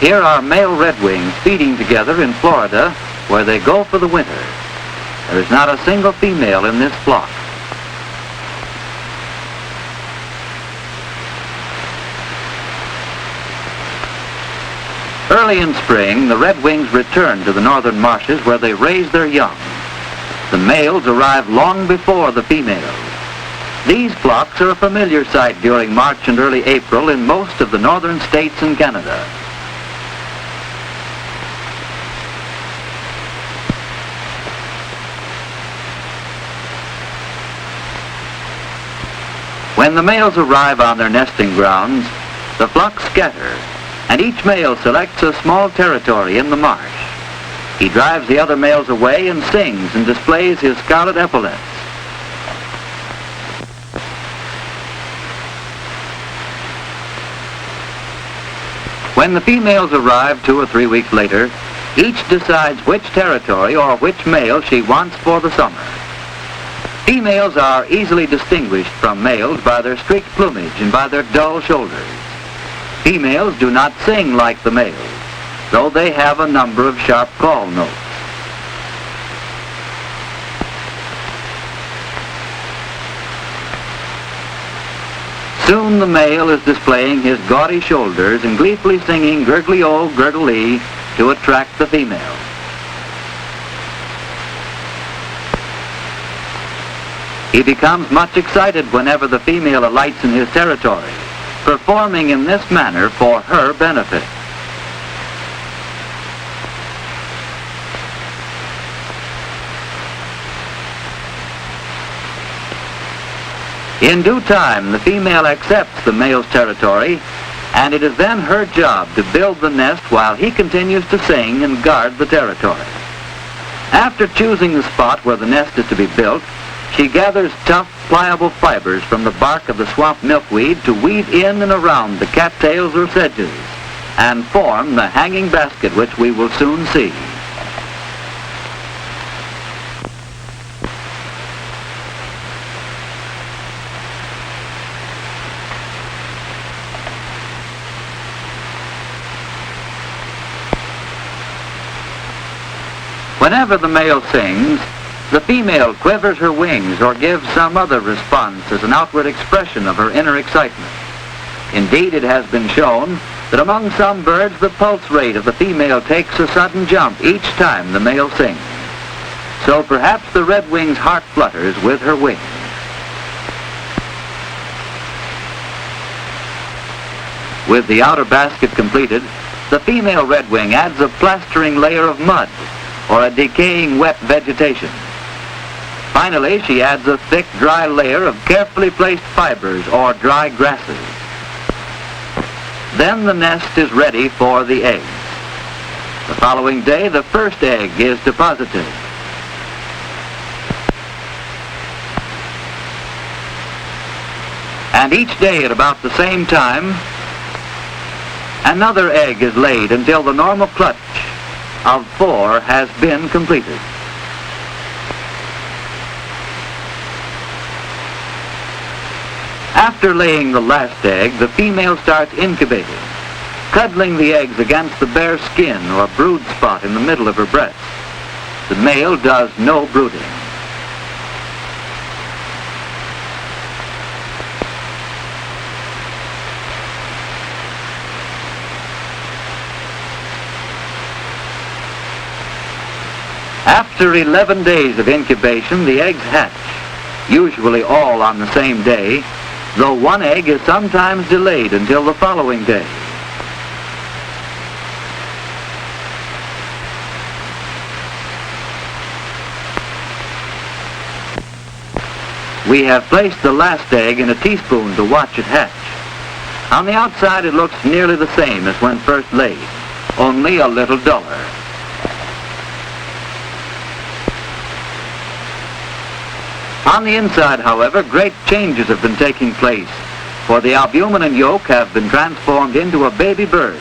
Here are male redwings feeding together in Florida, where they go for the winter. There is not a single female in this flock. Early in spring, the redwings return to the northern marshes where they raise their young. The males arrive long before the females. These flocks are a familiar sight during March and early April in most of the northern states and Canada. When the males arrive on their nesting grounds, the flocks scatter, and each male selects a small territory in the marsh. He drives the other males away and sings and displays his scarlet epaulets. When the females arrive 2 or 3 weeks later, each decides which territory or which male she wants for the summer. Females are easily distinguished from males by their streaked plumage and by their dull shoulders. Females do not sing like the males, though they have a number of sharp call notes. Soon the male is displaying his gaudy shoulders and gleefully singing gurgly-o, gurgle-ee to attract the female. He becomes much excited whenever the female alights in his territory, performing in this manner for her benefit. In due time, the female accepts the male's territory, and it is then her job to build the nest while he continues to sing and guard the territory. After choosing the spot where the nest is to be built, she gathers tough, pliable fibers from the bark of the swamp milkweed to weave in and around the cattails or sedges and form the hanging basket which we will soon see. Whenever the male sings, the female quivers her wings or gives some other response as an outward expression of her inner excitement. Indeed, it has been shown that among some birds the pulse rate of the female takes a sudden jump each time the male sings. So perhaps the redwing's heart flutters with her wings. With the outer basket completed, the female redwing adds a plastering layer of mud or a decaying wet vegetation. Finally, she adds a thick, dry layer of carefully placed fibers or dry grasses. Then the nest is ready for the eggs. The following day, the first egg is deposited. And each day at about the same time, another egg is laid until the normal clutch of 4 has been completed. After laying the last egg, the female starts incubating, cuddling the eggs against the bare skin or brood spot in the middle of her breast. The male does no brooding. After 11 days of incubation, the eggs hatch, usually all on the same day, though one egg is sometimes delayed until the following day. We have placed the last egg in a teaspoon to watch it hatch. On the outside it looks nearly the same as when first laid, only a little duller. On the inside, however, great changes have been taking place, for the albumin and yolk have been transformed into a baby bird,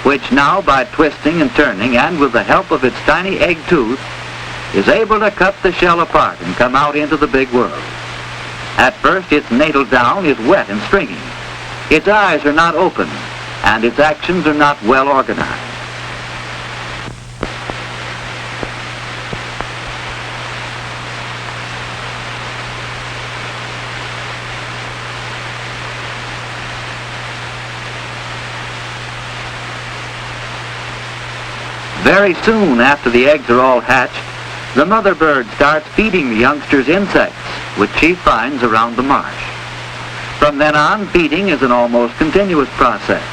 which now, by twisting and turning, and with the help of its tiny egg tooth, is able to cut the shell apart and come out into the big world. At first, its natal down is wet and stringy. Its eyes are not open, and its actions are not well organized. Very soon after the eggs are all hatched, the mother bird starts feeding the youngsters insects, which she finds around the marsh. From then on, feeding is an almost continuous process.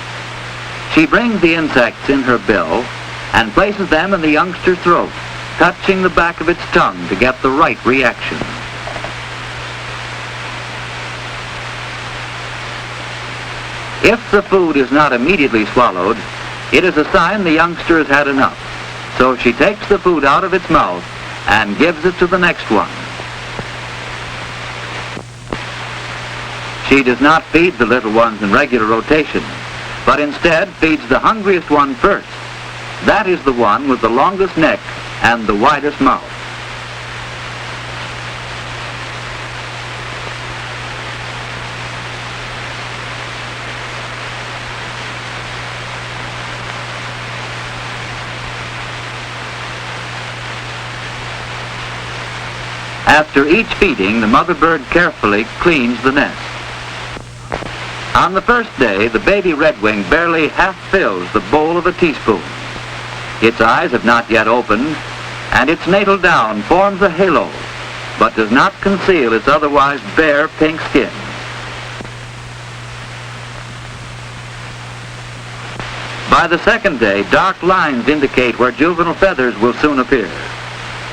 She brings the insects in her bill and places them in the youngster's throat, touching the back of its tongue to get the right reaction. If the food is not immediately swallowed, it is a sign the youngster has had enough. So she takes the food out of its mouth and gives it to the next one. She does not feed the little ones in regular rotation, but instead feeds the hungriest one first. That is the one with the longest neck and the widest mouth. After each feeding, the mother bird carefully cleans the nest. On the first day, the baby redwing barely half fills the bowl of a teaspoon. Its eyes have not yet opened, and its natal down forms a halo, but does not conceal its otherwise bare pink skin. By the second day, dark lines indicate where juvenile feathers will soon appear.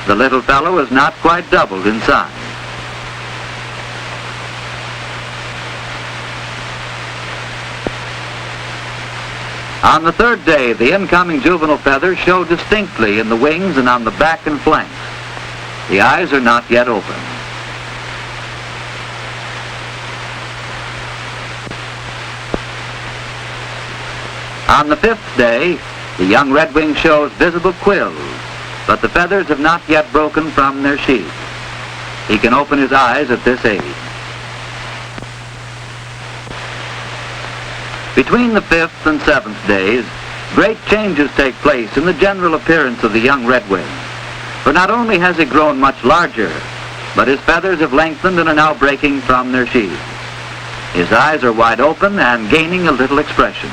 The little fellow is not quite doubled in size. On the third day, the incoming juvenile feathers show distinctly in the wings and on the back and flanks. The eyes are not yet open. On the fifth day, the young redwing shows visible quills, but the feathers have not yet broken from their sheath. He can open his eyes at this age. Between the fifth and seventh days, great changes take place in the general appearance of the young redwing. For not only has he grown much larger, but his feathers have lengthened and are now breaking from their sheath. His eyes are wide open and gaining a little expression.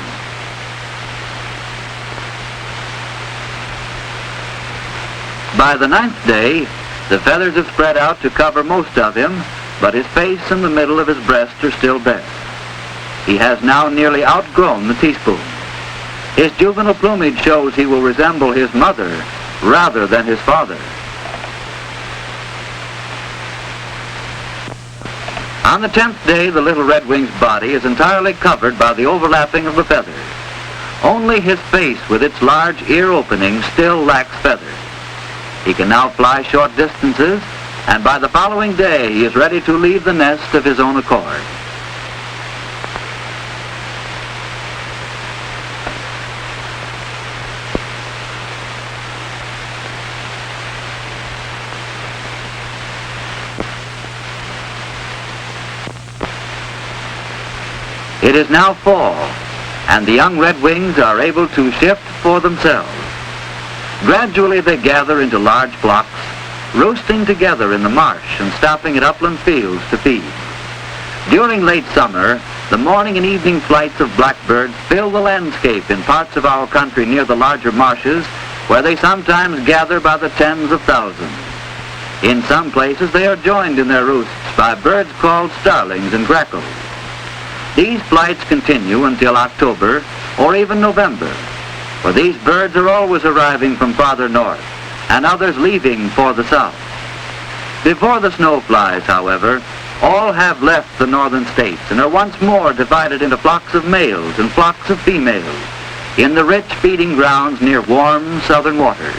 By the ninth day, the feathers have spread out to cover most of him, but his face and the middle of his breast are still bare. He has now nearly outgrown the teaspoon. His juvenile plumage shows he will resemble his mother rather than his father. On the 10th day, the little redwing's body is entirely covered by the overlapping of the feathers. Only his face with its large ear opening still lacks feathers. He can now fly short distances, and by the following day he is ready to leave the nest of his own accord. It is now fall, and the young redwings are able to shift for themselves. Gradually they gather into large flocks, roosting together in the marsh and stopping at upland fields to feed. During late summer, the morning and evening flights of blackbirds fill the landscape in parts of our country near the larger marshes, where they sometimes gather by the tens of thousands. In some places they are joined in their roosts by birds called starlings and grackles. These flights continue until October or even November, for these birds are always arriving from farther north and others leaving for the south. Before the snow flies, however, all have left the northern states and are once more divided into flocks of males and flocks of females in the rich feeding grounds near warm southern waters.